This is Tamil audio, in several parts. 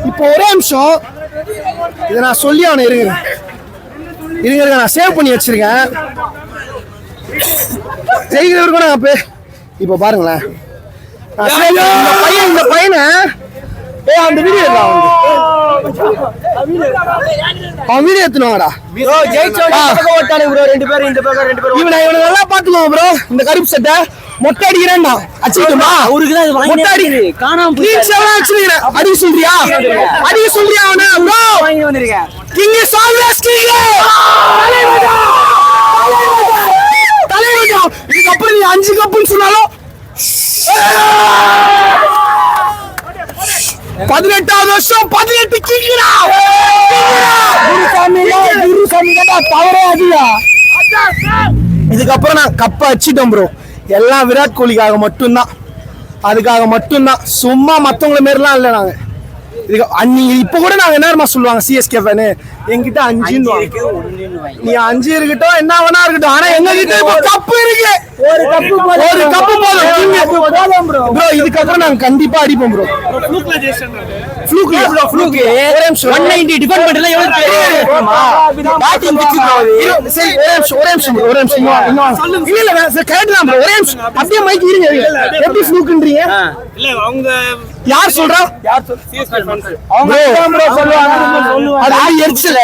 இப்போ ஒரே நிமிஷம் இதை நான் சொல்லி அவனை இருங்க நான் சேவ் பண்ணி வச்சிருக்கேன். ஜெயிக்கிறவருக்கும் நான் இப்போ பாருங்களேன், இந்த பையனை அந்த வீடியோ அவன் வீடியோ எடுத்துனாங்கடா. இவனை நல்லா பாத்துக்குவோம் ப்ரோ. இந்த கருப்பு சட்டை மொட்டை அடிக்கிறேன்டா, அடிச்சுக்கிட்டுமா மொட்டை அடிக்கிறேன். அடிக்க சொல்றியா அவனை bro? King is always king. தலைவன் இதுக்கப்புறம் நீ 5 கப்புன்னு சொன்னாலும் 18வது வருஷம் 18 கிங்கிறா. இதுக்கப்புறம் நான் கப்பை அடிச்சிட்டோம் ப்ரோ. எல்லாம் விராட் கோலிக்காக மட்டும்தான், அதுக்காக மட்டும்தான். சும்மா மற்றவங்கள மாரிலாம் இல்லை. நாங்கள் இதுக்கு இப்போ கூட நாங்கள் என்ன சொல்லுவாங்க சிஎஸ்கே ஃபேனு, என்கிட்ட 5 நீ 5 இருக்கட்டும், என்ன வேணா இருக்கட்டும், ஆனா எங்க கிட்ட இப்போ கப்பு இருக்கு. ஒரு கப்பு போதும் ப்ரோ. இதுக்கப்புறம் நாங்க கண்டிப்பா அடிப்போம் ப்ரோ. அப்படியே மைக் இருங்க. எப்படி ஃப்ளூக்ன்றீங்க? யார் சொல்றா? எரிச்சல்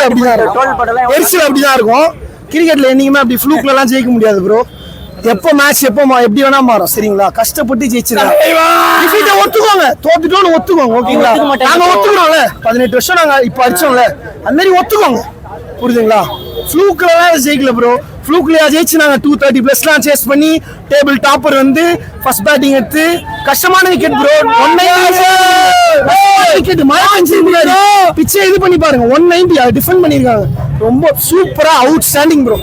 அப்படிதான் இருக்கும். கிரிக்கெட்ல என்னைக்குமே அப்படி ஃப்ளூக்ல எல்லாம் ஜெயிக்க முடியாது ப்ரோ. எப்போ மேட்ச் எப்படி வேணா மாறும். சரிங்களா? கஷ்டப்பட்டு ஜெயிச்சிருக்காங்க. ஒத்துக்கோங்க, தோத்துட்டோம்னு ஒத்துக்கோங்க. ஓகேங்களா? நாங்க ஒத்துக்கிறோம்ல, 18 வருஷம் நாங்க இப்ப அடிச்சோம்ல, அந்த மாதிரி ஒத்துக்கோங்க. புரியுதுங்களா? ஃப்ளூக்ல ஜெயிக்கல ப்ரோ. ஃப்ளூக்ல ஜெயிச்சு நாங்க 230+ சேஸ் பண்ணி டேபிள் டாப்பர் வந்து ஃபர்ஸ்ட் பேட்டிங் எடுத்து கஷ்டமான விக்கெட் ப்ரோ. 190 விக்கெட் மழை பெஞ்சிருக்காரு. பிச்சை இது பண்ணி பாருங்க, 190 டிஃபெண்ட் பண்ணிருக்காங்க. ரொம்ப சூப்பரா அவுட் ஸ்டாண்டிங் ப்ரோ.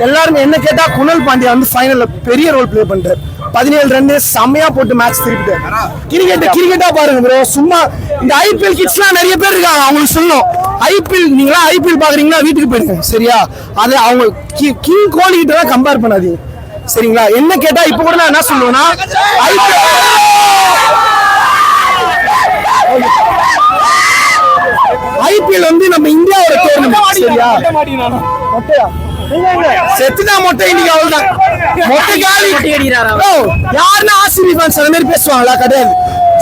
எல்லாருமே என்ன கேட்டா குணல் பாண்டியா வந்து ஃபைனல்ல பெரிய ரோல் பிளே பண்ணிட்டாரு. 17 ரன் செம்மையா போட்டு மேட்ச் திருப்பிட்டாரு. கிரிக்கெட்டா பாருங்க ப்ரோ. சும்மா இந்த ஐபிஎல் கிட்ஸ்லாம் நிறைய பேர் இருக்காங்க, அவங்களுக்கு சொல்லணும். ஐபிஎல் பாக்குறீங்களா, வீட்டுக்கு போயிருங்க. சரியா? அது அவங்க கிங் கோலி கிட்ட தான் கம்பேர் பண்ணாதீங்க. சரிங்களா? என்ன கேட்டா இப்ப கூட நான் என்ன சொல்லுவேன்னா, ஐபிஎல் வந்து நம்ம இந்தியாவோட டோர்னமெண்ட். சரியா? செத்துனா மொட்டை இன்னைக்கு அவ்வளவுதான். மொட்டை காலி யாருன்னா ஆர்சிபி ஃபேன்ஸ் அந்த மாதிரி பேசுவாங்களா? கிடையாது.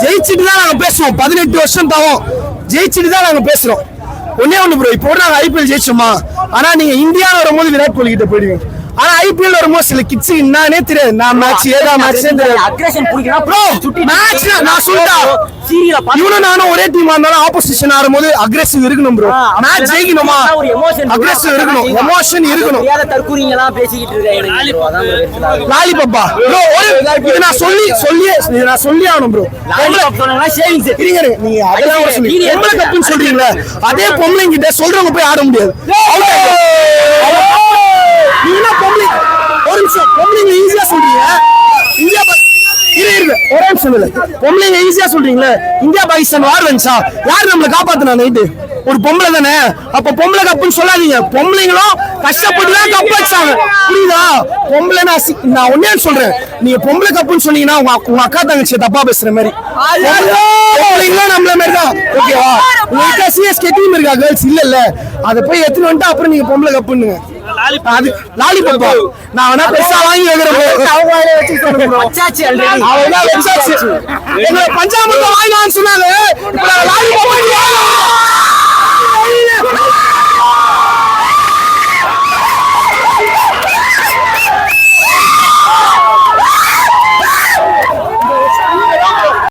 ஜெயிச்சுட்டு தான் நாங்க பேசுவோம். 18 வருஷம் தாவும் ஜெயிச்சுட்டு தான் நாங்க பேசுறோம். ஒன்னே ஒண்ணு ப்ரோ, இப்போ நாங்க ஐபிஎல் ஜெயிச்சோமா, ஆனா நீங்க இந்தியாவில் வரும்போது விராட் கோலி கிட்ட போயிடுவீங்க. ஆனா ஐபிஎல் வரும்போது சில கிட்ஸ் என்னன்னே தெரியாது. நான் மேட்ச் ஏதா மேட்ச் ப்ரோ, மேட்ச் நான் சொல்லிட்டேன். இவனும் நானும் ஒரே டீமா இருந்தாலும் ஆப்போசிஷன் ஆடும்போது அக்ரெசிவ் இருக்கணும் ப்ரோ. மேட்ச் ஜெயிக்கணுமா, அக்ரெசிவ் இருக்கணும், எமோஷன் இருக்கணும். லாலிபப்பா ப்ரோ, இது நான் சொல்லி ஆகணும் ப்ரோ. நீங்க அதெல்லாம் பொம்பளை கப்புன்னு சொல்றீங்களா, அதே பொம்பளைங்கிட்ட சொல்றவங்க போய் ஆட முடியாது. ஒரு நிமிஷம், பொம்பளைங்க ஈஸியா சொல்றீங்க. இந்தியா ஒரே நிமிஷம் இல்ல, பொம்பளைங்க ஈஸியா சொல்றீங்களே. இந்தியா பாகிஸ்தான் வார் வந்துச்சா, யாரு நம்மளை காப்பாத்தினா? நைட்டு ஒரு பொம்பளை தானே. அப்ப பொம்பளை கப்புன்னு சொல்லாதீங்க. பொம்பளைங்களும் கஷ்டப்பட்டு தான் கப்பு வச்சாங்க. புரியுதா? பொம்பளை நான் ஒன்னே சொல்றேன், நீங்க பொம்பளை கப்புன்னு சொன்னீங்கன்னா உங்க அக்கா தங்கச்சி தப்பா பேசுற மாதிரி. நம்மள மாதிரி தான். ஓகேவா? உங்ககிட்ட சிஎஸ்கே டீம் இருக்கா கேர்ள்ஸ்? இல்ல அதை போய் எடுத்துட்டு வந்துட்டு அப்புறம் நீங்க பொம்பளை கப்புன்னு லாலிபப்பா நான் வேணா பெருசா வாங்கி வைக்கிறேன். பஞ்சாமிரதம் வாங்கலாம்னு சொன்னாங்க.